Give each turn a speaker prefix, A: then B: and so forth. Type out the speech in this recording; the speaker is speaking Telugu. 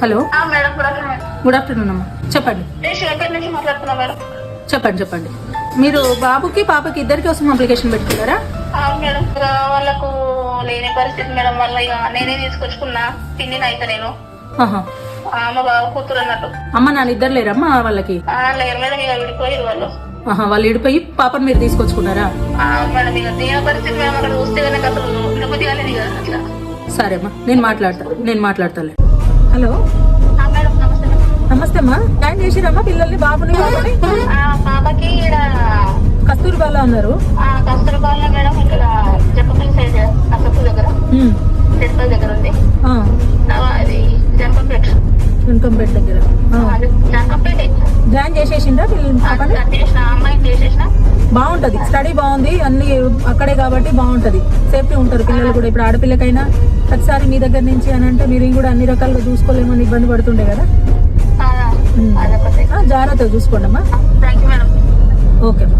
A: హలో
B: మేడం
A: గుడ్ ఆఫ్టర్నూన్ అమ్మా. చెప్పండి
B: నుంచి మాట్లాడుతున్నా మేడం.
A: చెప్పండి మీరు బాబుకి పాపకి ఇద్దరి కోసం అప్లికేషన్ పెట్టుకున్నారా?
B: మేడం వాళ్ళకు లేని పరిస్థితి మేడం. వల్ల ఇక నేనే తీసుకొచ్చుకున్నా పిన్నిని అయితే నేను
A: ఆహా.
B: మా బాబు కూతురు అన్నట్టు.
A: అమ్మ నాన్న ఇద్దరు లేరమ్మా వాళ్ళకి?
B: లేరు మేడం, ఇక విడిపోయారు వాళ్ళు.
A: ఆహా, వాళ్ళు విడిపోయి పాపను మీరు తీసుకొచ్చుకున్నారా?
B: మేడం ఇక దీని పరిస్థితి మేము అక్కడ చూస్తే కనుక అసలు వినబుద్ధి కాలేదు ఇక అట్లా.
A: సరే అమ్మా, నేను మాట్లాడతాలే. హలో
B: మేడం నమస్తే మేడం.
A: నమస్తే అమ్మా. జాయిన్ చేసిరమ్మా పిల్లల్ని, బాబుని బాబుని?
B: పాపకి ఇక్కడ
A: కస్తూర్బాలో ఉన్నారు.
B: కస్తూర్బాలో మేడం, ఇక్కడ జంపపల్లి సైడ్ అసలు దగ్గర తిరుపతి దగ్గర ఉంది. అది జంపపేట
A: వెంకంపేట దగ్గర.
B: జంపపేట
A: జాయిన్ చేసేసిందా పాపని?
B: అమ్మాయిని చేసేసిన.
A: బాగుంటది, స్టడీ బాగుంది, అన్ని అక్కడే కాబట్టి బాగుంటది, సేఫ్టీ ఉంటారు పిల్లలు కూడా. ఇప్పుడు ఆడపిల్లకైనా ప్రతిసారి మీ దగ్గర నుంచి అని అంటే మీరు కూడా అన్ని రకాలుగా చూసుకోలేమని ఇబ్బంది పడుతుండే కదా. జాగ్రత్తగా చూసుకోండి అమ్మా.
B: Thank you madam.
A: ఓకే అమ్మా.